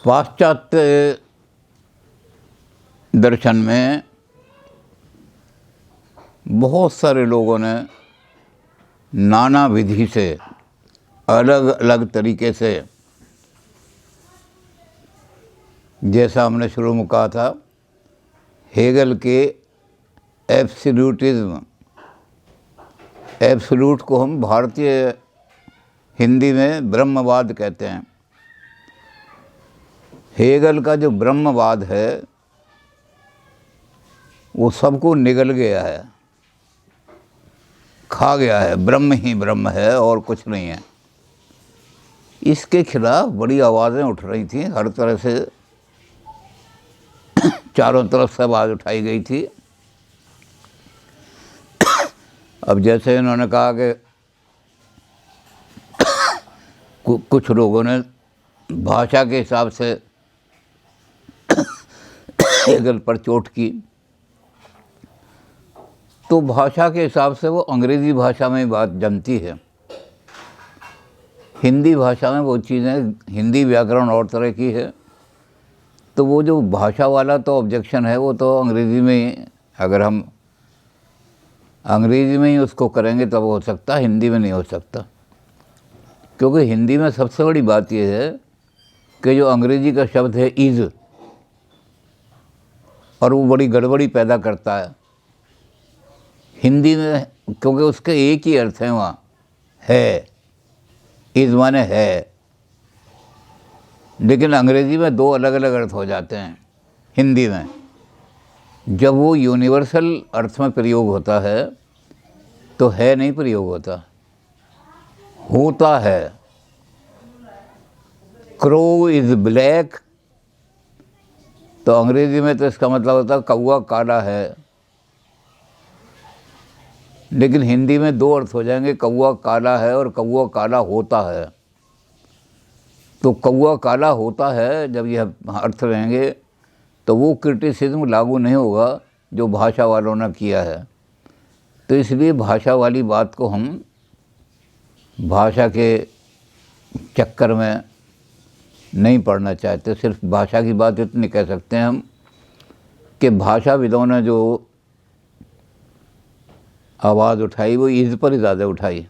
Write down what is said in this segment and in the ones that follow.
पाश्चात्य दर्शन में बहुत सारे लोगों ने नाना विधि से अलग अलग तरीके से, जैसा हमने शुरू में कहा था, हेगल के एब्सोल्यूटिज्म, एब्सोल्यूट को हम भारतीय हिंदी में ब्रह्मवाद कहते हैं। हेगल का जो ब्रह्मवाद है वो सबको निगल गया है, खा गया है। ब्रह्म ही ब्रह्म है और कुछ नहीं है। इसके खिलाफ बड़ी आवाज़ें उठ रही थी, हर तरह से चारों तरफ से आवाज़ उठाई गई थी। अब जैसे इन्होंने कहा कि कुछ लोगों ने भाषा के हिसाब से हेगल पर चोट की, तो भाषा के हिसाब से वो अंग्रेज़ी भाषा में बात जमती है। हिंदी भाषा में वो चीज़ें, हिंदी व्याकरण और तरह की है, तो वो जो भाषा वाला तो ऑब्जेक्शन है वो तो अंग्रेज़ी में ही, अगर हम अंग्रेज़ी में ही उसको करेंगे तब हो सकता, हिंदी में नहीं हो सकता। क्योंकि हिंदी में सबसे बड़ी बात यह है कि जो अंग्रेज़ी का शब्द है इज़, और वो बड़ी गड़बड़ी पैदा करता है हिंदी में, क्योंकि उसके एक ही अर्थ है वहाँ, है, इज़ माने है, लेकिन अंग्रेज़ी में दो अलग अलग अर्थ हो जाते हैं। हिंदी में जब वो यूनिवर्सल अर्थ में प्रयोग होता है तो है नहीं प्रयोग होता, होता है। क्रो इज़ ब्लैक, तो अंग्रेज़ी में तो इसका मतलब होता है कौवा काला है, लेकिन हिंदी में दो अर्थ हो जाएंगे, कौवा काला है और कौवा काला होता है। तो कौवा काला होता है जब यह अर्थ रहेंगे तो वो क्रिटिसिज्म लागू नहीं होगा जो भाषा वालों ने किया है। तो इसलिए भाषा वाली बात को हम भाषा के चक्कर में नहीं पढ़ना चाहते। सिर्फ भाषा की बात इतनी कह सकते हैं हम कि भाषाविदों ने जो आवाज़ उठाई वो इज़ पर ही ज़्यादा उठाई।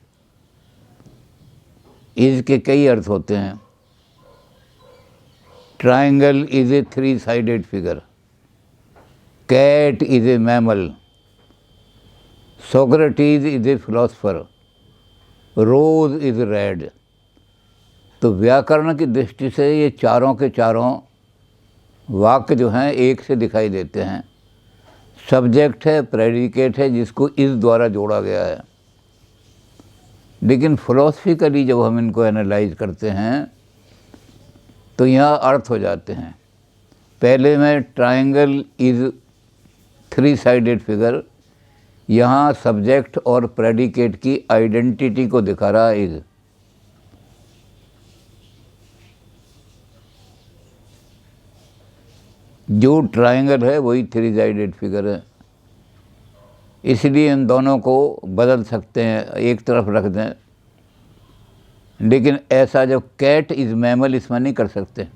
इज़ के कई अर्थ होते हैं। ट्राइंगल इज़ ए 3-साइडेड figure, cat is a mammal, Socrates is a philosopher, rose is red. तो व्याकरण की दृष्टि से ये चारों के चारों वाक्य जो हैं एक से दिखाई देते हैं। सब्जेक्ट है, प्रेडिकेट है, जिसको इस द्वारा जोड़ा गया है। लेकिन फिलोसफिकली जब हम इनको एनालाइज करते हैं तो यहाँ अर्थ हो जाते हैं। पहले में ट्राइंगल इज़ 3-साइडेड फिगर, यहाँ सब्जेक्ट और प्रेडिकेट की आइडेंटिटी को दिखा रहा है इज़। जो ट्राइंगल है वही 3-साइडेड फिगर है, इसलिए इन दोनों को बदल सकते हैं, एक तरफ रख दें। लेकिन ऐसा जब कैट इज़ मैमल इसमें नहीं कर सकते।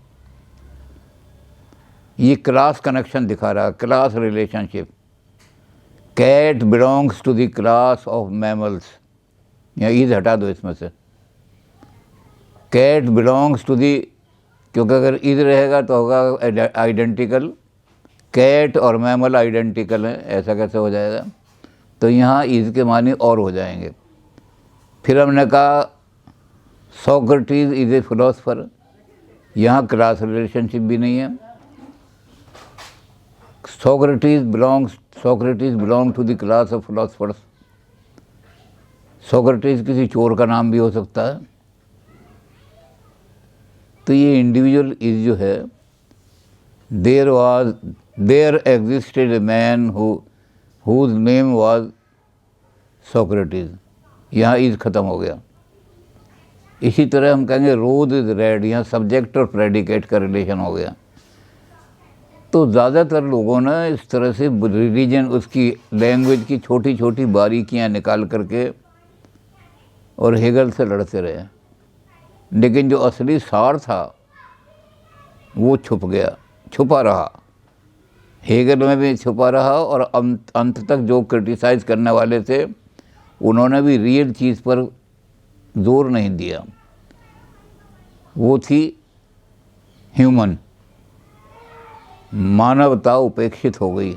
ये क्लास कनेक्शन दिखा रहा है, class relationship. Cat belongs to the class of mammals, या इज़ हटा दो इसमें से। कैट बिलोंग्स टू दी, क्योंकि अगर इज़ रहेगा तो होगा आइडेंटिकल, कैट और मैमल आइडेंटिकल है, ऐसा कैसे हो जाएगा? तो यहाँ इज़ के मानी और हो जाएंगे। फिर हमने कहा सोक्रेटिस इज़ ए फिलोसफर, यहाँ क्लास रिलेशनशिप भी नहीं है। Socrates belong to the class of philosophers. Socrates किसी चोर का नाम भी हो सकता है। तो ये इंडिविजुअल इज़ जो है, there existed a man whose name was Socrates, यहाँ इज़ ख़त्म हो गया। इसी तरह हम कहेंगे रोज इज़ रेड, यहाँ सब्जेक्ट और प्रेडिकेट का रिलेशन हो गया। तो ज़्यादातर लोगों ने इस तरह से रिलीजन, उसकी लैंग्वेज की छोटी छोटी बारीकियाँ निकाल करके और हेगल से लड़ते रहे। लेकिन जो असली सार था वो छुप गया, छुपा रहा, हेगल में भी छुपा रहा, और अंत तक जो क्रिटिसाइज़ करने वाले थे उन्होंने भी रियल चीज़ पर जोर नहीं दिया। वो थी ह्यूमन, मानवता उपेक्षित हो गई,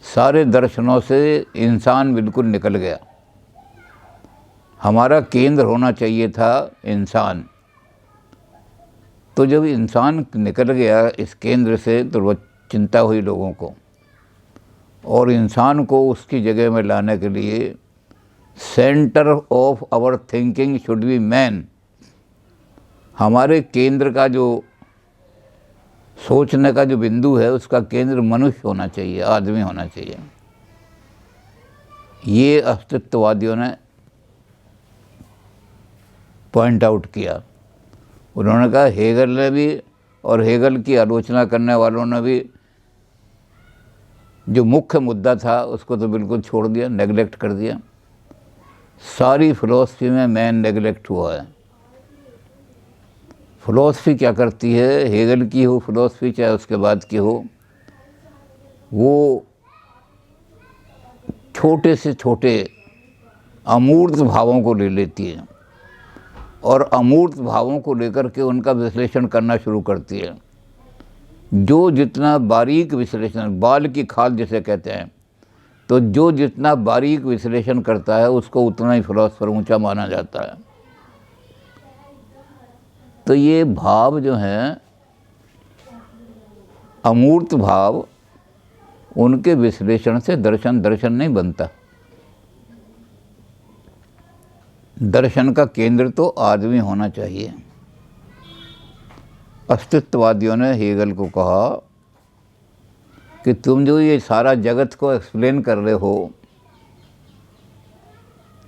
सारे दर्शनों से इंसान बिल्कुल निकल गया। हमारा केंद्र होना चाहिए था इंसान। तो जब इंसान निकल गया इस केंद्र से तो वो चिंता हुई लोगों को, और इंसान को उसकी जगह में लाने के लिए centre of our thinking should be man. हमारे केंद्र का जो सोचने का जो बिंदु है उसका केंद्र मनुष्य होना चाहिए, आदमी होना चाहिए। ये अस्तित्ववादियों ने पॉइंट आउट किया। उन्होंने कहा, हेगल ने भी और हेगल की आलोचना करने वालों ने भी जो मुख्य मुद्दा था उसको तो बिल्कुल छोड़ दिया, नेगलेक्ट कर दिया। सारी फिलॉसफी में मैन नेगलेक्ट हुआ है। फिलॉसफी क्या करती है, हेगल की हो फिलॉसफी चाहे उसके बाद की हो, वो छोटे से छोटे अमूर्त भावों को ले लेती है और अमूर्त भावों को लेकर के उनका विश्लेषण करना शुरू करती है। जो जितना बारीक विश्लेषण, बाल की खाल जिसे कहते हैं, तो जो जितना बारीक विश्लेषण करता है उसको उतना ही फिलॉसफर ऊंचा माना जाता है। तो ये भाव जो हैं अमूर्त भाव, उनके विश्लेषण से दर्शन दर्शन नहीं बनता। दर्शन का केंद्र तो आदमी होना चाहिए। अस्तित्ववादियों ने हेगल को कहा कि तुम जो ये सारा जगत को एक्सप्लेन कर रहे हो,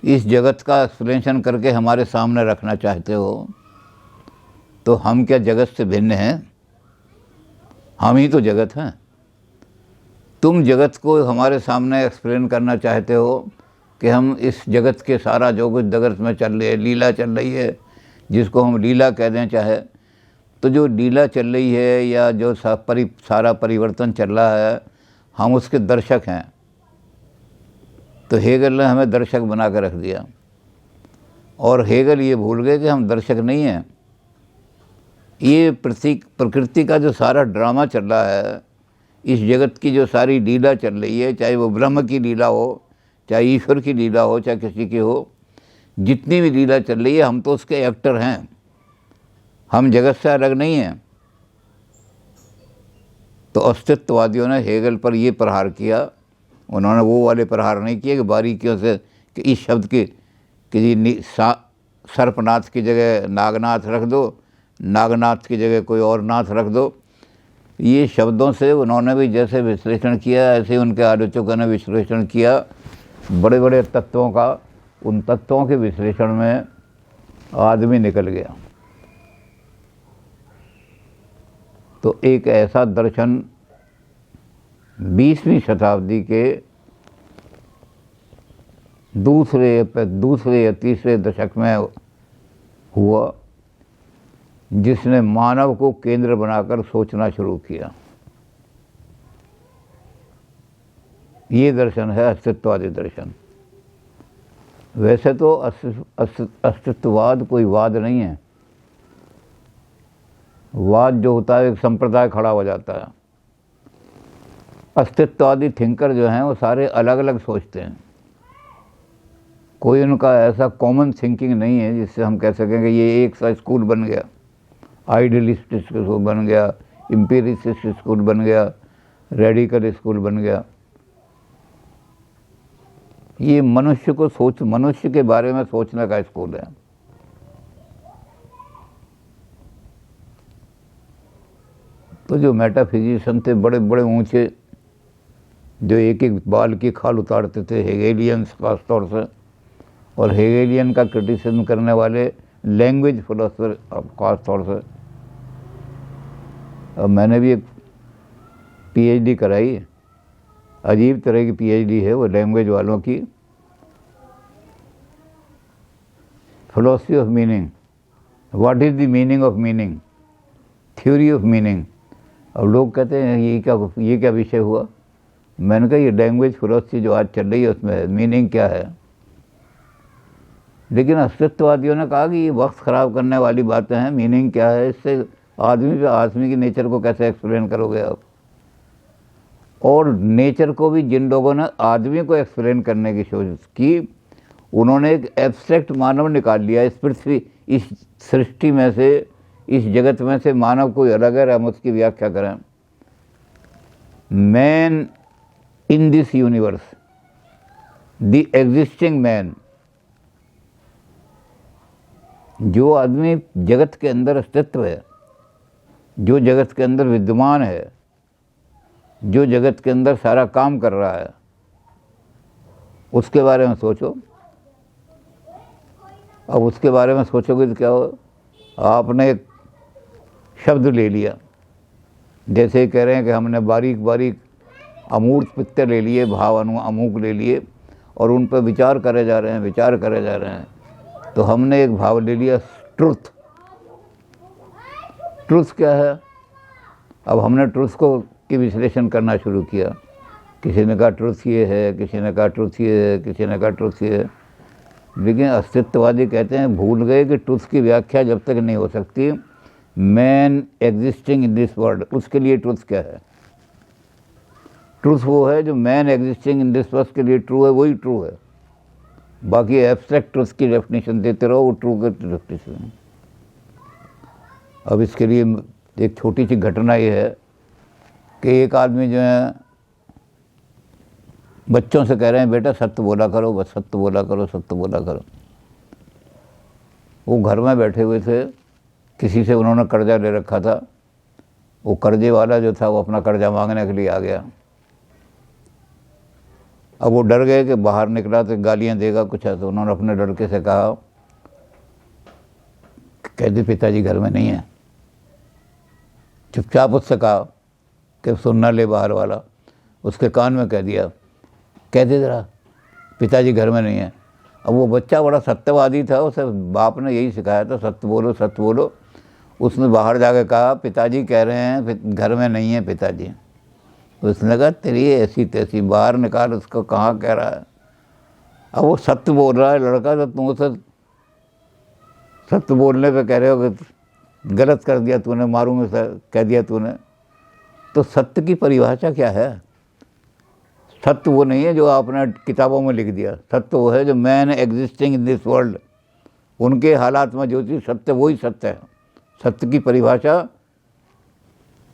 इस जगत का एक्सप्लेनेशन करके हमारे सामने रखना चाहते हो, तो हम क्या जगत से भिन्न हैं? हम ही तो जगत हैं। तुम जगत को हमारे सामने एक्सप्लेन करना चाहते हो कि हम इस जगत के सारा जो कुछ जगत में चल रही है, लीला चल रही है, जिसको हम लीला कह दें चाहे, तो जो लीला चल रही है या जो सारा परिवर्तन चल रहा है, हम उसके दर्शक हैं। तो हेगल ने हमें दर्शक बना कर रख दिया, और हेगल ये भूल गए कि हम दर्शक नहीं हैं। ये प्रकृति का जो सारा ड्रामा चल रहा है, इस जगत की जो सारी लीला चल रही है, चाहे वो ब्रह्म की लीला हो, चाहे ईश्वर की लीला हो, चाहे किसी की हो, जितनी भी लीला चल रही है हम तो उसके एक्टर हैं, हम जगत से अलग नहीं हैं। तो अस्तित्ववादियों ने हेगल पर ये प्रहार किया। उन्होंने वो वाले प्रहार नहीं किए कि बारीकियों से कि इस शब्द की कि सर्पनाथ की जगह नागनाथ रख दो, नागनाथ की जगह कोई और नाथ रख दो। ये शब्दों से उन्होंने भी जैसे विश्लेषण किया, ऐसे उनके आलोचकों ने विश्लेषण किया बड़े बड़े तत्वों का। उन तत्वों के विश्लेषण में आदमी निकल गया। तो एक ऐसा दर्शन 20वीं शताब्दी के दूसरे या तीसरे दशक में हुआ, जिसने मानव को केंद्र बनाकर सोचना शुरू किया। ये दर्शन है अस्तित्ववादी दर्शन। वैसे तो अस्तित्ववाद कोई वाद नहीं है। वाद जो होता है एक संप्रदाय खड़ा हो जाता है। अस्तित्ववादी थिंकर जो हैं वो सारे अलग अलग सोचते हैं। कोई उनका ऐसा कॉमन थिंकिंग नहीं है जिससे हम कह सकें कि ये एक सा स्कूल बन गया, आइडियलिस्टिक स्कूल बन गया, एम्पिरिसिस्ट स्कूल बन गया, रेडिकल स्कूल बन गया। ये मनुष्य के बारे में सोचने का स्कूल है। तो जो मेटाफिजिशियन थे बड़े बड़े ऊंचे, जो एक एक बाल की खाल उतारते थे, हेगेलियंस खास तौर से, और हेगेलियन का क्रिटिसिज्म करने वाले लैंग्वेज फिलोसफर खास तौर से। अब मैंने भी एक पीएचडी कराई, अजीब तरह की पीएचडी है वो, लैंग्वेज वालों की। Philosophy of meaning, what is the meaning of meaning. Theory of meaning. अब लोग कहते हैं ये क्या विषय हुआ। मैंने कहा ये लैंग्वेज फिलोसफी जो आज चल रही है उसमें है, मीनिंग क्या है। लेकिन अस्तित्ववादियों ने कहा कि ये वक्त ख़राब करने वाली बातें हैं, मीनिंग क्या है, इससे आदमी की नेचर को कैसे एक्सप्लेन करोगे आप। और नेचर को भी जिन लोगों ने आदमी को एक्सप्लेन करने की कोशिश की, उन्होंने एक एब्स्ट्रैक्ट मानव निकाल लिया इस पृथ्वी, इस सृष्टि में से, इस जगत में से मानव कोई अलग है, हम उसकी व्याख्या करें। Man in this universe, the existing man, जो आदमी जगत के अंदर अस्तित्व है, जो जगत के अंदर विद्यमान है, जो जगत के अंदर सारा काम कर रहा है, उसके बारे में सोचो। अब उसके बारे में सोचोगे तो क्या हो, आपने एक शब्द ले लिया, जैसे ही कह रहे हैं कि हमने बारीक बारीक अमूर्त पिक्चर ले लिए, भाव अमूक ले लिए और उन पर विचार करे जा रहे हैं। तो हमने एक भाव ले लिया ट्रुथ। ट्रुथ क्या है? अब हमने ट्रुथ को की विश्लेषण करना शुरू किया। किसी ने कहा ट्रुथ ये है, किसी ने कहा ट्रुथ ये है, किसी ने कहा ट्रुथ ये है। लेकिन अस्तित्ववादी कहते हैं भूल गए कि ट्रुथ की व्याख्या जब तक नहीं हो सकती man existing in this world, उसके लिए ट्रुथ क्या है? ट्रुथ वो है जो man existing in this world के लिए ट्रू है, वही ट्रू है। बाकी एब्स्ट्रैक्ट ट्रुथ की डेफिनेशन देते रहो, वो ट्रू की डेफिनेशन। अब इसके लिए एक छोटी सी घटना ये है कि एक आदमी जो है बच्चों से कह रहे हैं बेटा सत्य बोला करो, बस सत्य बोला करो, सत्य बोला करो। वो घर में बैठे हुए थे, किसी से उन्होंने कर्जा ले रखा था। वो कर्जे वाला जो था वो अपना कर्जा मांगने के लिए आ गया। अब वो डर गए कि बाहर निकला तो गालियां देगा कुछ है, तो उन्होंने अपने लड़के से कहा, कह दे पिताजी घर में नहीं है। चुपचाप उससे कहा कि सुनना ले बाहर वाला, उसके कान में कह दिया, कह दे ज़रा पिताजी घर में नहीं है। अब वो बच्चा बड़ा सत्यवादी था, उसे बाप ने यही सिखाया था सत्य बोलो सत्य बोलो। उसने बाहर जाके कहा पिताजी कह रहे हैं घर में नहीं है पिताजी। उसने कहा तेरी ऐसी तैसी, बाहर निकाल उसको, कहाँ कह रहा है। अब वो सत्य बोल रहा है लड़का, तो तुम उसे सत्य बोलने पे कह रहे हो कि गलत कर दिया तूने, मारूंगा कह दिया तूने। तो सत्य की परिभाषा क्या है? सत्य वो नहीं है जो आपने किताबों में लिख दिया, सत्य वो है जो man existing in this world, उनके हालात में जो चीज़ सत्य वही सत्य है। सत्य की परिभाषा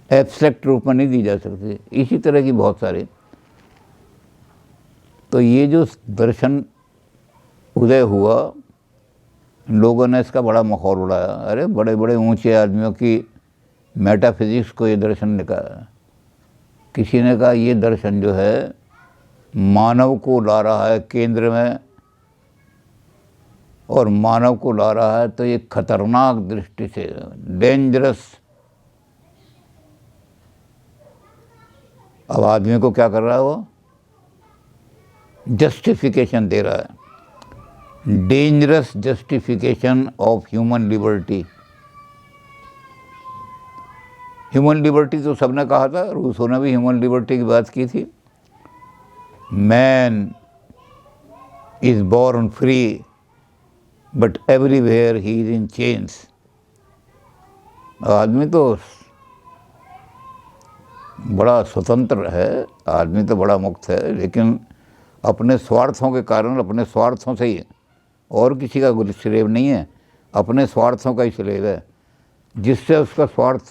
एब्स्ट्रैक्ट रूप में नहीं दी जा सकती। इसी तरह की बहुत सारी। तो ये जो दर्शन उदय हुआ, लोगों ने इसका बड़ा मखौल उड़ाया। अरे बड़े बड़े ऊंचे आदमियों की मेटाफिजिक्स को ये दर्शन निकाला। किसी ने कहा ये दर्शन जो है मानव को ला रहा है केंद्र में, और मानव को ला रहा है तो ये खतरनाक दृष्टि से, डेंजरस। अब आदमी को क्या कर रहा है? वो जस्टिफिकेशन दे रहा है, dangerous justification of human liberty. Human liberty तो सबने कहा था, रूसो ने भी ह्यूमन लिबर्टी की बात की थी। Man is born free but everywhere he is in chains. आदमी तो बड़ा स्वतंत्र है, आदमी तो बड़ा मुक्त है, लेकिन अपने स्वार्थों के कारण, अपने स्वार्थों से ही, और किसी का श्रेय नहीं है, अपने स्वार्थों का ही श्रेय है। जिससे उसका स्वार्थ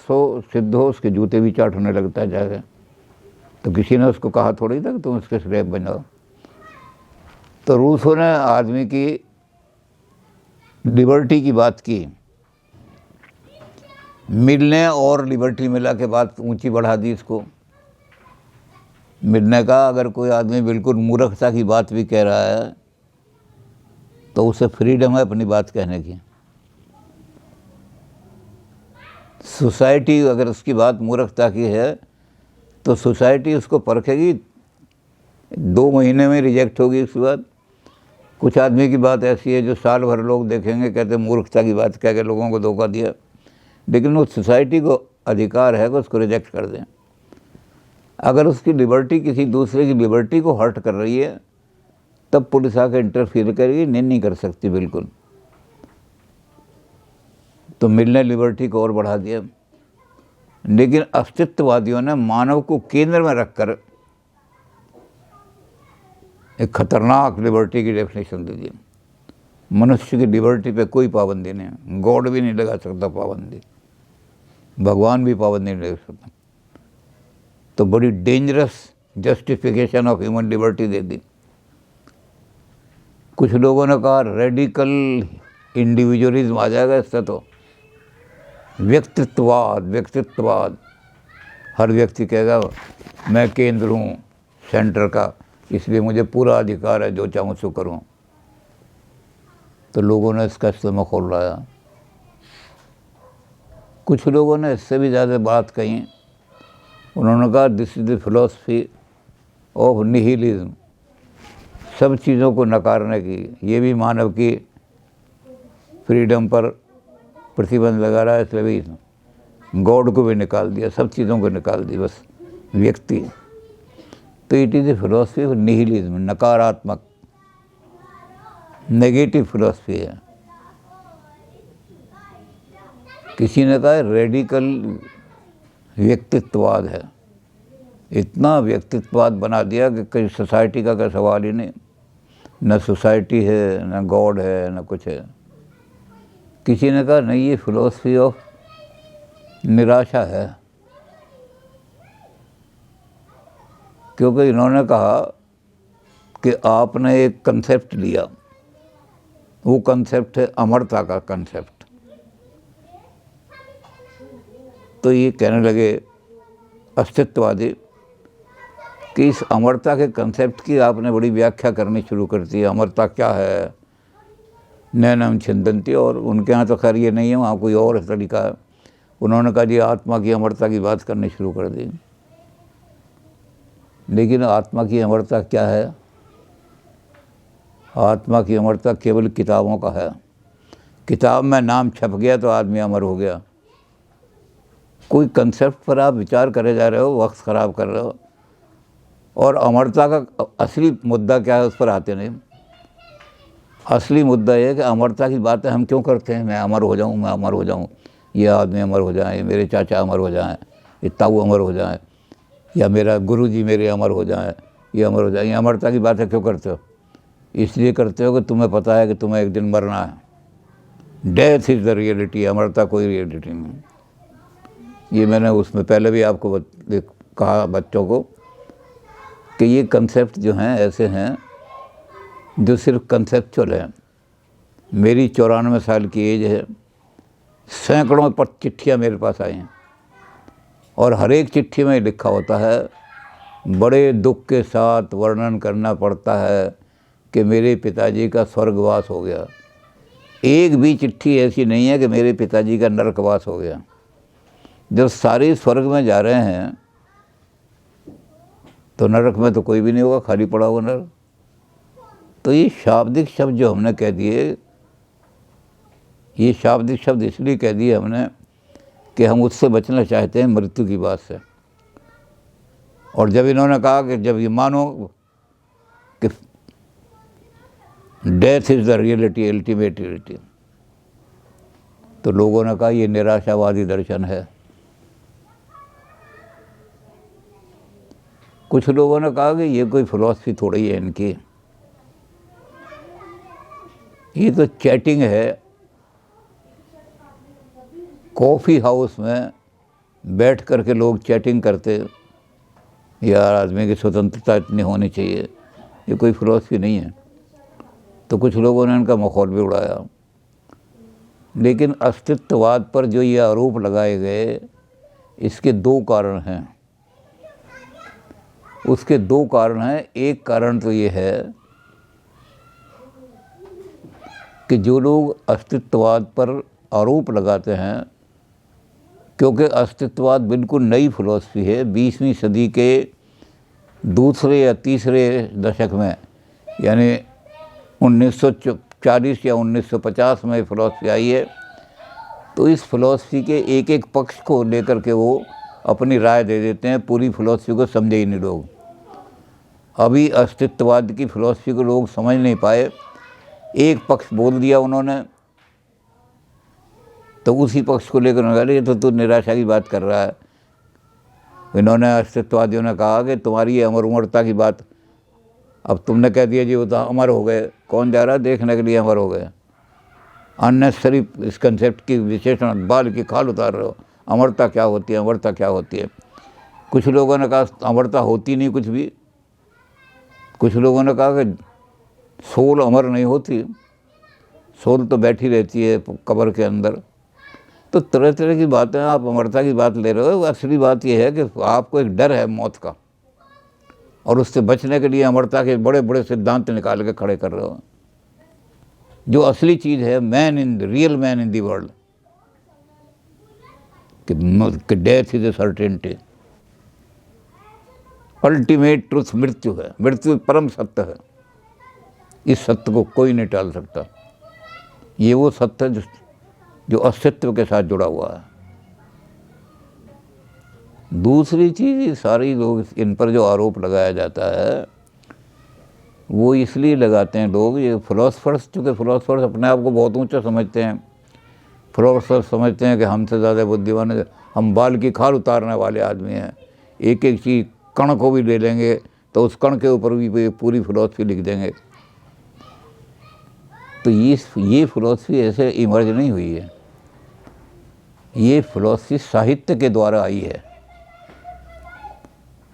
सिद्ध हो उसके जूते भी चाटने लगता है जाके। तो किसी ने उसको कहा थोड़ी था कि तुम इसके श्रेय बन जाओ। तो रूसो ने आदमी की लिबर्टी की बात की, मिलने और लिबर्टी मिला के बात ऊंची बढ़ा दी इसको। मिलने का अगर कोई आदमी बिल्कुल मूर्खता की बात भी कह रहा है तो उसे फ्रीडम है अपनी बात कहने की। सोसाइटी अगर उसकी बात मूर्खता की है तो सोसाइटी उसको परखेगी, 2 महीने में रिजेक्ट होगी उसके बाद। कुछ आदमी की बात ऐसी है जो साल भर लोग देखेंगे, कहते मूर्खता की बात कह के लोगों को धोखा दिया, लेकिन वो सोसाइटी को अधिकार है कि उसको रिजेक्ट कर दें। अगर उसकी लिबर्टी किसी दूसरे की लिबर्टी को हर्ट कर रही है तब पुलिस आकर इंटरफियर करेगी, नहीं कर सकती बिल्कुल। तो मिल ने लिबर्टी को और बढ़ा दिया। लेकिन अस्तित्ववादियों ने मानव को केंद्र में रखकर एक खतरनाक लिबर्टी की डेफिनेशन दे दी। मनुष्य की लिबर्टी पे कोई पाबंदी नहीं, गॉड भी नहीं लगा सकता पाबंदी, भगवान भी पाबंदी नहीं लगा सकता। तो बड़ी dangerous justification of human liberty दे दी। कुछ लोगों ने कहा रेडिकल इंडिविजुअलिज्म आ जाएगा इससे, तो व्यक्तित्ववाद, हर व्यक्ति कहेगा मैं केंद्र हूँ सेंटर का, इसलिए मुझे पूरा अधिकार है, जो चाहूँ सो करूँ। तो लोगों ने इसका इस्तेमाल खोल लाया। कुछ लोगों ने इससे भी ज़्यादा बात कही। उन्होंने कहा this is the philosophy of nihilism, सब चीज़ों को नकारने की। ये भी मानव की फ्रीडम पर प्रतिबंध लगा रहा है, इसलिए भी गॉड को भी निकाल दिया, सब चीज़ों को निकाल दी, बस व्यक्ति। तो it is a philosophy of nihilism, नकारात्मक, नेगेटिव फिलॉसफी है। किसी ने कहा रेडिकल व्यक्तित्ववाद है। इतना व्यक्तित्ववाद बना दिया कि कहीं सोसाइटी का कोई सवाल ही नहीं, न सोसाइटी है, न गॉड है, न कुछ है। किसी ने कहा नहीं, ये फिलॉसफी ऑफ निराशा है, क्योंकि इन्होंने कहा कि आपने एक कंसेप्ट लिया, वो कंसेप्ट है अमरता का कंसेप्ट। तो ये कहने लगे अस्तित्ववादी कि इस अमरता के कंसेप्ट की आपने बड़ी व्याख्या करनी शुरू कर दी। अमरता क्या है, नैनम छिंदंती, और उनके यहाँ तो खैर ये नहीं है, वहाँ कोई और तरीका है। उन्होंने कहा जी आत्मा की अमरता की बात करनी शुरू कर दी। लेकिन आत्मा की अमरता क्या है? आत्मा की अमरता केवल किताबों का है। किताब में नाम छप गया तो आदमी अमर हो गया। कोई कंसेप्ट पर आप विचार करे जा रहे हो, वक्त ख़राब कर रहे हो, और अमरता का असली मुद्दा क्या है उस पर आते नहीं। असली मुद्दा ये है कि अमरता की बातें हम क्यों करते हैं। मैं अमर हो जाऊँ, मैं अमर हो जाऊँ, ये आदमी अमर हो जाए, मेरे चाचा अमर हो जाएं, ये ताऊ अमर हो जाए, या मेरा गुरुजी मेरे अमर हो जाए, ये अमर हो जाए। ये अमरता की बातें क्यों करते हो? इसलिए करते हो कि तुम्हें पता है कि तुम्हें एक दिन मरना है। डेथ इज़ द रियलिटी, अमरता कोई रियलिटी नहीं। ये मैंने उसमें पहले भी आपको कहा बच्चों को कि ये कंसेप्ट जो हैं ऐसे हैं जो सिर्फ कंसेप्चुअल हैं। मेरी 94 साल की एज है, सैकड़ों पर चिट्ठियाँ मेरे पास आई हैं, और हर एक चिट्ठी में लिखा होता है, बड़े दुख के साथ वर्णन करना पड़ता है कि मेरे पिताजी का स्वर्गवास हो गया। एक भी चिट्ठी ऐसी नहीं है कि मेरे पिताजी का नरकवास हो गया। जब सारे स्वर्ग में जा रहे हैं तो नरक में तो कोई भी नहीं होगा, खाली पड़ा होगा नरक। तो ये शाब्दिक शब्द जो हमने कह दिए, ये शाब्दिक शब्द इसलिए कह दिए हमने कि हम उससे बचना चाहते हैं, मृत्यु की बात से। और जब इन्होंने कहा कि जब ये मानो कि death is the reality, ultimate reality, तो लोगों ने कहा ये निराशावादी दर्शन है। कुछ लोगों ने कहा कि ये कोई फिलॉसफी थोड़ी है इनकी, ये तो चैटिंग है। कॉफ़ी हाउस में बैठ कर के लोग चैटिंग करते, यार आदमी की स्वतंत्रता इतनी होनी चाहिए, ये कोई फिलॉसफी नहीं है। तो कुछ लोगों ने इनका मखौल भी उड़ाया। लेकिन अस्तित्ववाद पर जो ये आरोप लगाए गए, इसके दो कारण हैं। उसके दो कारण हैं। एक कारण तो ये है कि जो लोग अस्तित्ववाद पर आरोप लगाते हैं, क्योंकि अस्तित्ववाद बिल्कुल नई फिलॉसफी है, 20वीं सदी के दूसरे या तीसरे दशक में, यानी 1940 या 1950 में फिलॉसफी आई है। तो इस फिलॉसफी के एक एक पक्ष को लेकर के वो अपनी राय दे देते हैं, पूरी फिलॉसफी को समझे ही नहीं लोग। अभी अस्तित्ववाद की फिलॉसफी को लोग समझ नहीं पाए, एक पक्ष बोल दिया उन्होंने, तो उसी पक्ष को लेकर उन्होंने कहा ये तो तू निराशा की बात कर रहा है। इन्होंने अस्तित्ववादियों ने कहा कि तुम्हारी ये अमर उमरता की बात, अब तुमने कह दिया जी वो तो अमर हो गए, कौन जा रहा है देखने के लिए अमर हो गए। अननेसेसरी इस कंसेप्ट की विशेषण बाल की खाल उतार रहे हो। अमरता क्या होती है, अमरता क्या होती है। कुछ लोगों ने कहा अमरता होती नहीं कुछ भी, कुछ लोगों ने कहा कि सोल अमर नहीं होती, सोल तो बैठी रहती है कब्र के अंदर। तो तरह तरह की बातें, आप अमरता की बात ले रहे हो। असली बात यह है कि आपको एक डर है मौत का, और उससे बचने के लिए अमरता के बड़े बड़े सिद्धांत निकाल के खड़े कर रहे हो। जो असली चीज़ है, man in the real man in the world, कि death is a certainty, ultimate truth मृत्यु है, मृत्यु परम सत्य है। इस सत्य को कोई नहीं टाल सकता। ये वो सत्य है जो अस्तित्व के साथ जुड़ा हुआ है। दूसरी चीज़, सारी लोग इन पर जो आरोप लगाया जाता है वो इसलिए लगाते हैं लोग, ये फिलोसफर्स, चूँकि फिलोसफर्स अपने आप को बहुत ऊंचा समझते हैं, फिलोसफर्स समझते हैं कि हमसे ज़्यादा बुद्धिमान है, हम बाल की खाल उतारने वाले आदमी हैं, एक एक चीज़ कण को भी ले लेंगे तो उस कण के ऊपर भी पूरी फिलोसफी लिख देंगे। तो ये फिलोसफी ऐसे इमर्ज नहीं हुई है, ये फिलोसफी साहित्य के द्वारा आई है।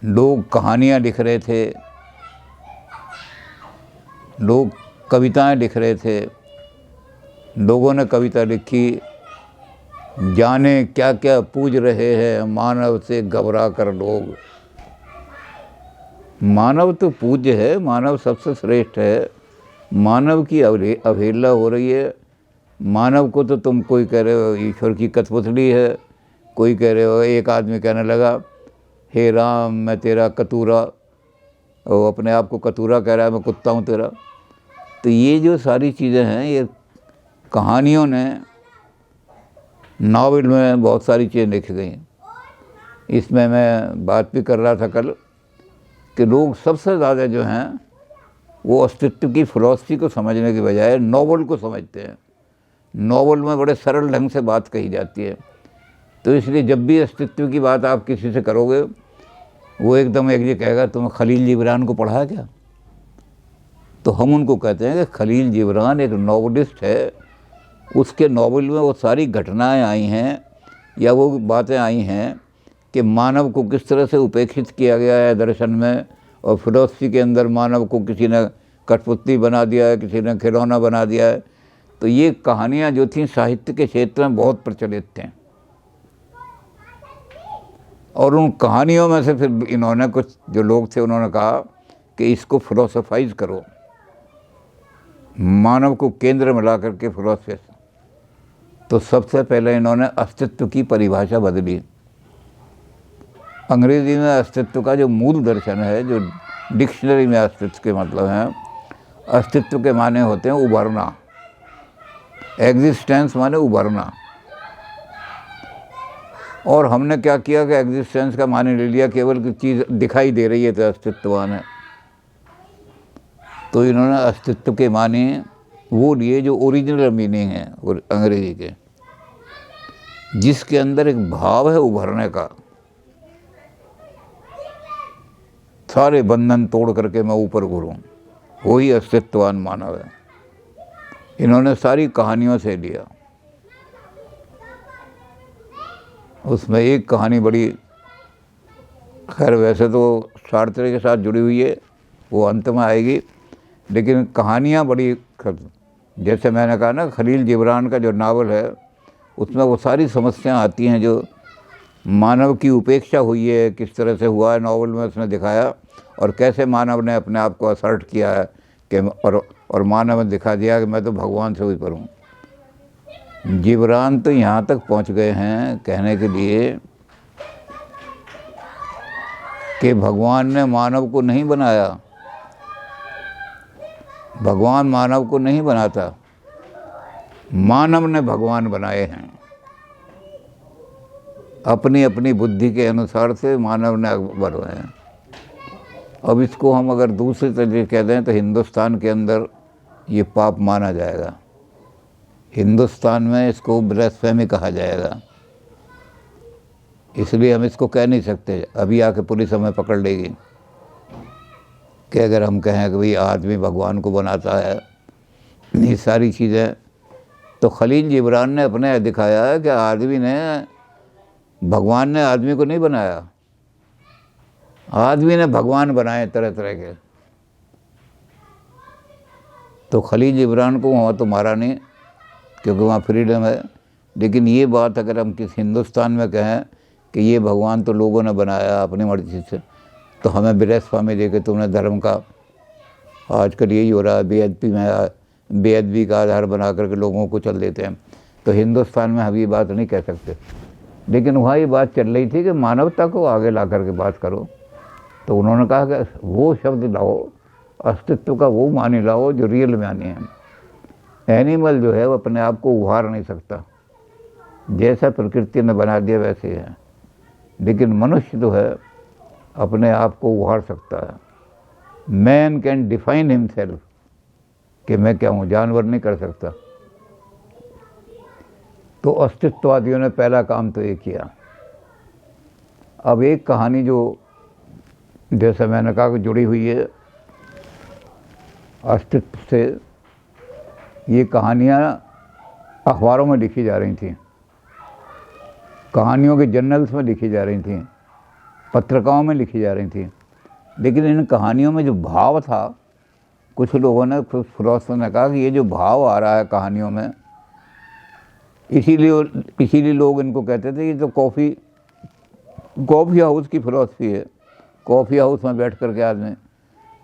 लोग कहानियाँ लिख रहे थे, लोग कविताएं लिख रहे थे, लोगों ने कविता लिखी, जाने क्या क्या पूज रहे हैं मानव से घबरा कर लोग। मानव तो पूज्य है, मानव सबसे श्रेष्ठ है, मानव की अवहेलना हो रही है। मानव को तो तुम कोई कह रहे हो ईश्वर की कठपुतली है, कोई कह रहे हो, एक आदमी कहने लगा हे राम मैं तेरा कतूरा, वो अपने आप को कतूरा कह रहा है, मैं कुत्ता हूँ तेरा। तो ये जो सारी चीज़ें हैं, ये कहानियों ने, नावल में बहुत सारी चीज़ें लिखी गई। इसमें मैं बात भी कर रहा था कल कि लोग सबसे ज़्यादा जो हैं वो अस्तित्व की फिलॉसफी को समझने के बजाय नॉवल को समझते हैं। नॉवल में बड़े सरल ढंग से बात कही जाती है, तो इसलिए जब भी अस्तित्व की बात आप किसी से करोगे वो एकदम एक ये कहेगा तुम्हें खलील जिब्रान को पढ़ा है क्या। तो हम उनको कहते हैं कि खलील जिब्रान एक नॉवलिस्ट है, उसके नॉवल में वो सारी घटनाएं आई हैं या वो बातें आई हैं कि मानव को किस तरह से उपेक्षित किया गया है दर्शन में, और फिलॉसफी के अंदर मानव को किसी ने कठपुतली बना दिया है, किसी ने खिलौना बना दिया है। तो ये कहानियाँ जो थीं साहित्य के क्षेत्र में बहुत प्रचलित थीं, और उन कहानियों में से फिर इन्होंने, कुछ जो लोग थे उन्होंने कहा कि इसको फिलोसोफाइज करो, मानव को केंद्र में ला करके फिलोसफी। तो सबसे पहले इन्होंने अस्तित्व की परिभाषा बदली। अंग्रेजी में अस्तित्व का जो मूल दर्शन है, जो डिक्शनरी में अस्तित्व के मतलब हैं, अस्तित्व के माने होते हैं उभरना, एग्जिस्टेंस माने उभरना। और हमने क्या किया कि एग्जिस्टेंस का माने ले लिया केवल कि चीज़ दिखाई दे रही है तो अस्तित्ववान है। तो इन्होंने अस्तित्व के माने वो लिए जो ओरिजिनल मीनिंग है अंग्रेजी के, जिसके अंदर एक भाव है उभरने का, सारे बंधन तोड़ करके मैं ऊपर घूरूं, वही अस्तित्ववान मानव है। इन्होंने सारी कहानियों से लिया। उसमें एक कहानी बड़ी, खैर वैसे तो सार्त्रे के साथ जुड़ी हुई है, वो अंत में आएगी, लेकिन कहानियाँ बड़ी, जैसे मैंने कहा ना खलील जिब्रान का जो नावल है उसमें वो सारी समस्याएं आती हैं जो मानव की उपेक्षा हुई है, किस तरह से हुआ है नावल में उसने दिखाया, और कैसे मानव ने अपने आप को असर्ट किया है कि और मानव ने दिखा दिया कि मैं तो भगवान से ऊपर हूँ। जिब्रान तो यहाँ तक पहुँच गए हैं कहने के लिए कि भगवान ने मानव को नहीं बनाया, भगवान मानव को नहीं बनाता, मानव ने भगवान बनाए हैं। अपनी अपनी बुद्धि के अनुसार से मानव ने अकबर हुए हैं। अब इसको हम अगर दूसरे तरीके कह दें तो हिंदुस्तान के अंदर ये पाप माना जाएगा, हिंदुस्तान में इसको ब्lasphemy कहा जाएगा। इसलिए हम इसको कह नहीं सकते, अभी आके पुलिस हमें पकड़ लेगी कि अगर हम कहें कि भाई आदमी भगवान को बनाता है, ये सारी चीज़ें। तो खलील जिब्रान ने अपने दिखाया है कि आदमी ने, भगवान ने आदमी को नहीं बनाया, आदमी ने भगवान बनाए तरह तरह के। तो खलील जिब्रान को वहाँ तो मारा नहीं क्योंकि वहाँ फ्रीडम है। लेकिन ये बात अगर हम किस हिंदुस्तान में कहें कि ये भगवान तो लोगों ने बनाया अपनी मर्जी से, तो हमें ब्lasphemy दे के तुमने धर्म का, आजकल यही हो रहा है, बेअदबी का आधार बना करके लोगों को चल देते हैं। तो हिंदुस्तान में हम ये बात नहीं कह सकते। लेकिन वहाँ ये बात चल रही थी कि मानवता को आगे ला करके बात करो। तो उन्होंने कहा कि वो शब्द लाओ, अस्तित्व का वो मानी लाओ जो रियल मानी है। एनिमल जो है वो अपने आप को उभार नहीं सकता, जैसा प्रकृति ने बना दिया वैसे है। लेकिन मनुष्य जो है अपने आप को उभार सकता है। मैन कैन डिफाइन हिमसेल्फ कि मैं क्या हूँ, जानवर नहीं कर सकता। तो अस्तित्ववादियों ने पहला काम तो ये किया। अब एक कहानी जो जैसा मैंने कहा कि जुड़ी हुई है अस्तित्व से, ये कहानियाँ अखबारों में लिखी जा रही थी, कहानियों के जर्नल्स में लिखी जा रही थी, पत्रिकाओं में लिखी जा रही थी। लेकिन इन कहानियों में जो भाव था, कुछ लोगों ने, कुछ फिलोसफर ने कहा कि ये जो भाव आ रहा है कहानियों में, इसीलिए लोग इनको कहते थे कि तो कॉफ़ी हाउस की फिलॉसफी है, कॉफ़ी हाउस में बैठ कर के आदमी।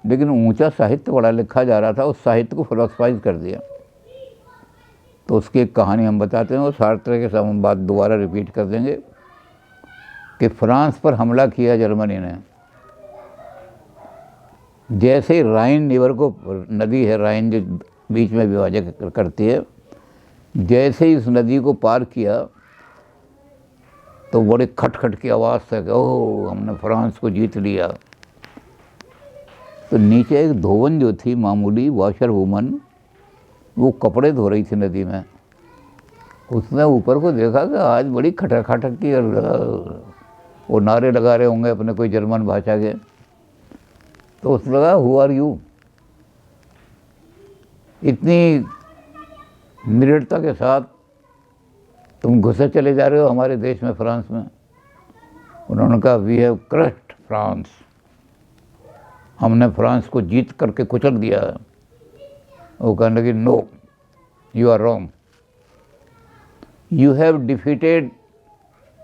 लेकिन ऊंचा साहित्य बड़ा लिखा जा रहा था, उस साहित्य को फिलोसफाइज कर दिया। तो उसकी एक कहानी हम बताते हैं, और सार्त्र के साथ हम बात दोबारा रिपीट कर देंगे कि फ्रांस पर हमला किया जर्मनी ने। जैसे ही राइन रिवर को, नदी है राइन जो बीच में विभाजन करती है, जैसे ही इस नदी को पार किया तो बड़े खटखट की आवाज़ से कि ओह हमने फ्रांस को जीत लिया। तो नीचे एक धोवन जो थी मामूली वॉशर वूमन, वो कपड़े धो रही थी नदी में। उसने ऊपर को देखा कि आज बड़ी खटक खटक की, वो नारे लगा रहे होंगे अपने कोई जर्मन भाषा के। तो उसने लगा हु आर यू, इतनी निडरता के साथ तुम घुसे चले जा रहे हो हमारे देश में, फ्रांस में। उन्होंने कहा वी हैव क्रश्ड फ्रांस, हमने फ्रांस को जीत करके कुचल दिया है। वो कहने लगी no you are wrong, you have defeated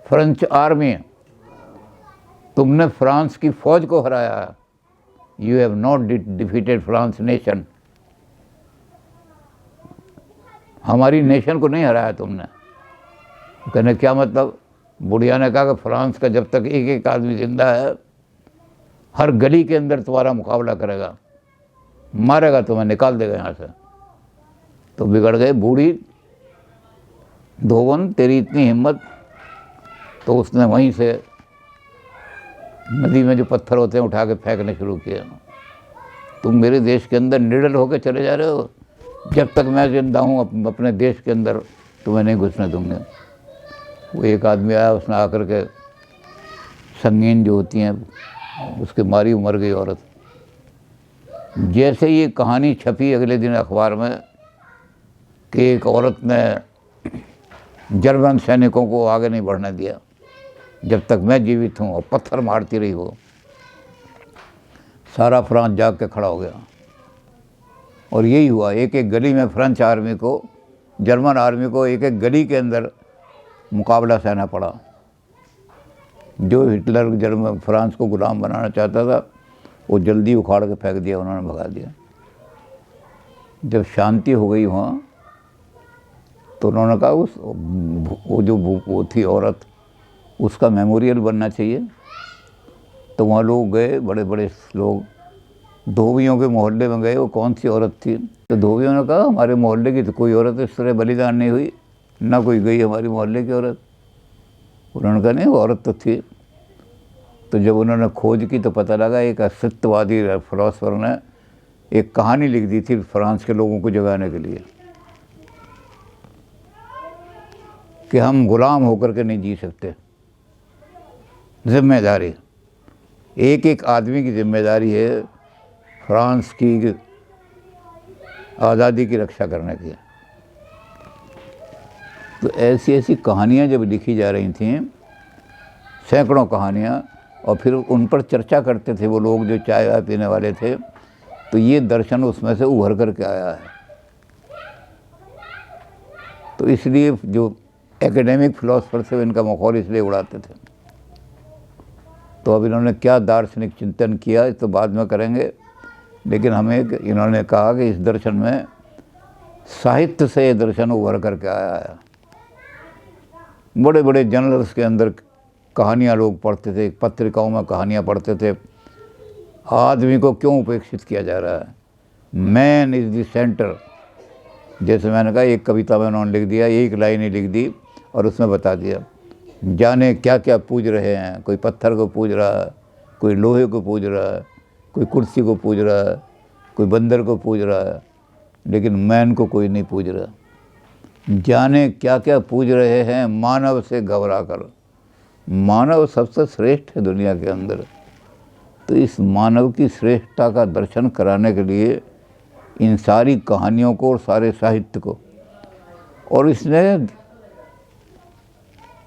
French army, तुमने फ्रांस की फौज को हराया है। You have not defeated France nation, हमारी नेशन को नहीं हराया तुमने। कहने क्या मतलब? बुढ़िया ने कहा कि फ्रांस का जब तक एक एक आदमी जिंदा है, हर गली के अंदर तुम्हारा मुकाबला करेगा, मारेगा तुम्हें, निकाल देगा यहाँ से। तो बिगड़ गए बूढ़ी धोवन, तेरी इतनी हिम्मत। तो उसने वहीं से नदी में जो पत्थर होते हैं उठा के फेंकने शुरू किया। तुम मेरे देश के अंदर निडर होकर चले जा रहे हो, जब तक मैं जिंदा हूँ अपने देश के अंदर तुम्हें नहीं घुसने दूंगे। वो एक आदमी आया, उसने आकर के संगीन जो होती हैं उसके मारी मर गई औरत। जैसे ये कहानी छपी अगले दिन अखबार में कि एक औरत ने जर्मन सैनिकों को आगे नहीं बढ़ने दिया जब तक मैं जीवित हूँ, और पत्थर मारती रही वो। सारा फ्रांस जाग के खड़ा हो गया। और यही हुआ, एक एक गली में फ्रेंच आर्मी को, जर्मन आर्मी को एक एक गली के अंदर मुकाबला सहना पड़ा। जो हिटलर जर्मन फ्रांस को गुलाम बनाना चाहता था वो जल्दी उखाड़ के फेंक दिया, उन्होंने भगा दिया। जब शांति हो गई वहाँ तो उन्होंने कहा वो थी औरत, उसका मेमोरियल बनना चाहिए। तो वहाँ लोग गए, बड़े बड़े लोग धोबियों के मोहल्ले में गए, वो कौन सी औरत थी? तो धोबियों ने कहा हमारे मोहल्ले की तो कोई औरत इस तरह बलिदान नहीं हुई, ना कोई गई हमारी मोहल्ले की औरत। उन्होंने कहा नहीं वो औरत तो थी। तो जब उन्होंने खोज की तो पता लगा एक अस्तित्ववादी फिलोसफर ने एक कहानी लिख दी थी फ्रांस के लोगों को जगाने के लिए कि हम गुलाम होकर के नहीं जी सकते। जिम्मेदारी एक एक आदमी की जिम्मेदारी है फ्रांस की आज़ादी की रक्षा करने की। तो ऐसी ऐसी कहानियाँ जब लिखी जा रही थीं, सैकड़ों कहानियाँ, और फिर उन पर चर्चा करते थे वो लोग जो चाय वाय पीने वाले थे, तो ये दर्शन उसमें से उभर कर के आया है। तो इसलिए जो एकेडमिक फिलोसफर थे इनका मखौल इसलिए उड़ाते थे। तो अब इन्होंने क्या दार्शनिक चिंतन किया तो बाद में करेंगे, लेकिन हमें इन्होंने कहा कि इस दर्शन में साहित्य से ये दर्शन उभर करके आया है। बड़े बड़े जर्नल्स के अंदर कहानियाँ लोग पढ़ते थे, पत्रिकाओं में कहानियाँ पढ़ते थे, आदमी को क्यों उपेक्षित किया जा रहा है, मैन इज़ द सेंटर। जैसे मैंने कहा एक कविता में उन्होंने लिख दिया, एक लाइन ही लिख दी और उसमें बता दिया जाने क्या क्या पूज रहे हैं। कोई पत्थर को पूज रहा है, कोई लोहे को पूज रहा है, कोई कुर्सी को पूज रहा है, कोई बंदर को पूज रहा है, लेकिन मैन को कोई नहीं पूज रहा। जाने क्या क्या पूज रहे हैं मानव से घबरा कर। मानव सबसे श्रेष्ठ है दुनिया के अंदर। तो इस मानव की श्रेष्ठता का दर्शन कराने के लिए इन सारी कहानियों को और सारे साहित्य को, और इसने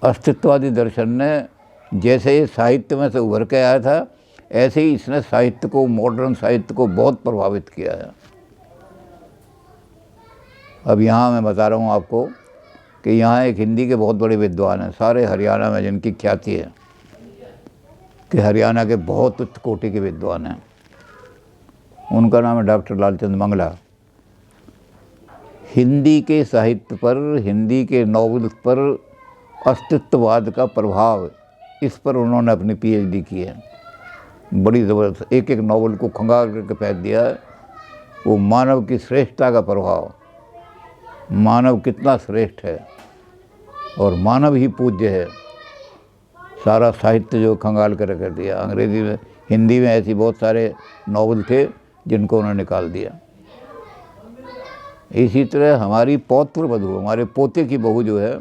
अस्तित्ववादी दर्शन ने जैसे ये साहित्य में से उभर के आया था, ऐसे ही इसने साहित्य को, मॉडर्न साहित्य को बहुत प्रभावित किया है। अब यहाँ मैं बता रहा हूँ आपको कि यहाँ एक हिंदी के बहुत बड़े विद्वान हैं, सारे हरियाणा में जिनकी ख्याति है कि हरियाणा के बहुत उच्च कोटि के विद्वान हैं। उनका नाम है डॉक्टर लालचंद मंगला। हिंदी के साहित्य पर, हिंदी के नॉवेल्स पर अस्तित्ववाद का प्रभाव, इस पर उन्होंने अपनी पीएचडी की है। बड़ी ज़बरदस्त, एक एक नॉवल को खंगाल करके फेंक दिया है। वो मानव की श्रेष्ठता का प्रभाव, मानव कितना श्रेष्ठ है और मानव ही पूज्य है, सारा साहित्य जो खंगाल कर रख दिया। अंग्रेज़ी में, हिंदी में ऐसी बहुत सारे नॉवल थे जिनको उन्होंने निकाल दिया। इसी तरह हमारी पौत्र वधू, हमारे पोते की बहू जो है,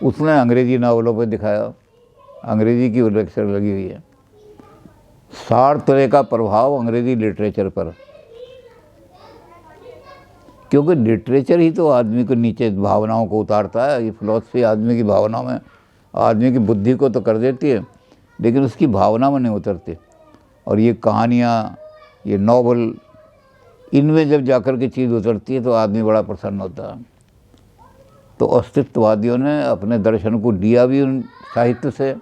उसने अंग्रेज़ी नावलों पर दिखाया, अंग्रेज़ी की लेक्चर लगी हुई है। 60 तरह का प्रभाव अंग्रेज़ी लिटरेचर पर, क्योंकि लिटरेचर ही तो आदमी को नीचे भावनाओं को उतारता है। ये फिलॉसफी आदमी की भावनाओं में, आदमी की बुद्धि को तो कर देती है लेकिन उसकी भावना में नहीं उतरती। और ये कहानियाँ, ये नॉवल, इनमें जब जाकर के चीज़ उतरती है तो आदमी बड़ा प्रसन्न होता है। तो अस्तित्ववादियों ने अपने दर्शन को लिया भी उन साहित्य से,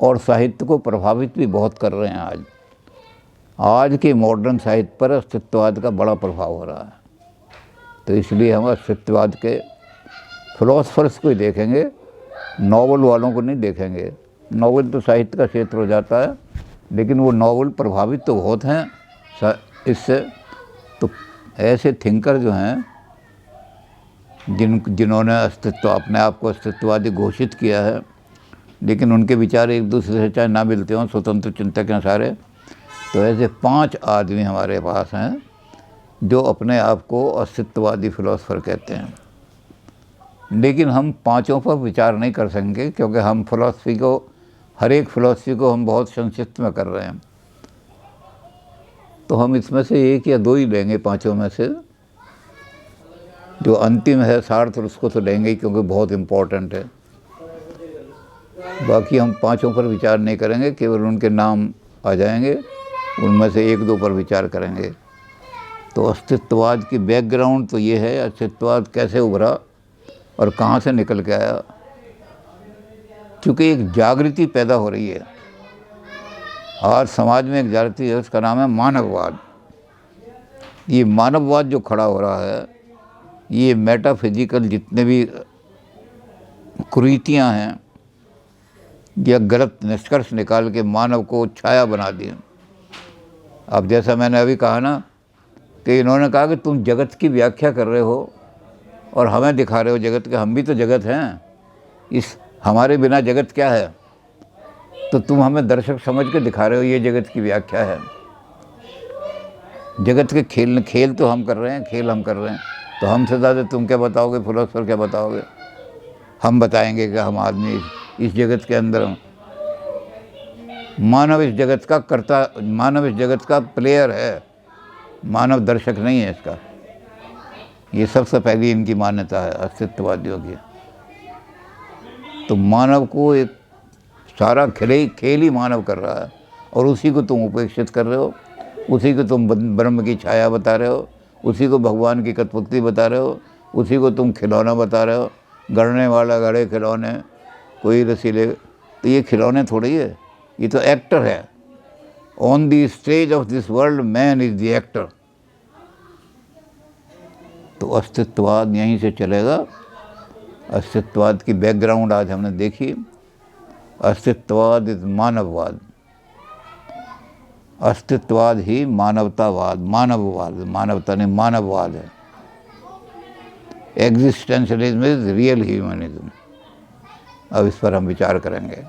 और साहित्य को प्रभावित भी बहुत कर रहे हैं। आज के मॉडर्न साहित्य पर अस्तित्ववाद का बड़ा प्रभाव हो रहा है। तो इसलिए हम अस्तित्ववाद के फिलोसफर्स को ही देखेंगे, नॉवल वालों को नहीं देखेंगे। नॉवल तो साहित्य का क्षेत्र हो जाता है, लेकिन वो नॉवल प्रभावित तो बहुत हैं इससे। तो ऐसे थिंकर जो हैं, जिन्होंने अपने आप को अस्तित्ववादी घोषित किया है, लेकिन उनके विचार एक दूसरे से चाहे ना मिलते हों, स्वतंत्र चिंतक हैं सारे, तो ऐसे 5 आदमी हमारे पास हैं जो अपने आप को अस्तित्ववादी फिलोसफर कहते हैं। लेकिन हम 5 पर विचार नहीं कर सकेंगे, क्योंकि हम फिलॉसफी को, हर एक फिलॉसफी को हम बहुत संक्षिप्त में कर रहे हैं। तो हम इसमें से 1 या 2 ही लेंगे 5 में से। जो अंतिम है सार्थ, उसको तो लेंगे ही क्योंकि बहुत इम्पोर्टेंट है। बाकी हम 5 पर विचार नहीं करेंगे, केवल उनके नाम आ जाएंगे, उनमें से 1-2 पर विचार करेंगे। तो अस्तित्ववाद की बैकग्राउंड तो ये है, अस्तित्ववाद कैसे उभरा और कहाँ से निकल के आया। क्योंकि एक जागृति पैदा हो रही है आज समाज में, एक जागृति है, उसका नाम है मानववाद। ये मानववाद जो खड़ा हो रहा है, ये मेटाफिजिकल जितने भी कुरीतियाँ हैं या गलत निष्कर्ष निकाल के मानव को छाया बना दिए। अब जैसा मैंने अभी कहा ना कि इन्होंने कहा कि तुम जगत की व्याख्या कर रहे हो और हमें दिखा रहे हो जगत के, हम भी तो जगत हैं। इस हमारे बिना जगत क्या है? तो तुम हमें दर्शक समझ के दिखा रहे हो ये जगत की व्याख्या है। जगत के खेल तो हम कर रहे हैं, खेल हम कर रहे हैं, तो हमसे ज़्यादा तुम क्या बताओगे, फिलोसफर क्या बताओगे? हम बताएंगे कि हम आदमी इस जगत के अंदर हैं। मानव इस जगत का कर्ता, मानव इस जगत का प्लेयर है, मानव दर्शक नहीं है इसका। ये सबसे पहली इनकी मान्यता है अस्तित्ववादियों की। तो मानव को एक सारा खेल ही मानव कर रहा है, और उसी को तुम उपेक्षित कर रहे हो, उसी को तुम ब्रह्म की छाया बता रहे हो, उसी को भगवान की कठपुतली बता रहे हो, उसी को तुम खिलौना बता रहे हो, गढ़ने वाला गढ़े खिलौने, कोई रसीले। तो ये खिलौने थोड़ी है, ये तो एक्टर है। On the stage of this world man is the actor. तो अस्तित्ववाद यहीं से चलेगा। अस्तित्ववाद की बैकग्राउंड आज हमने देखी। अस्तित्ववाद इज मानववाद, अस्तित्ववाद ही मानवतावाद, मानववाद, मानवता नहीं मानववाद है। Existentialism is real humanism. अब इस पर हम विचार करेंगे।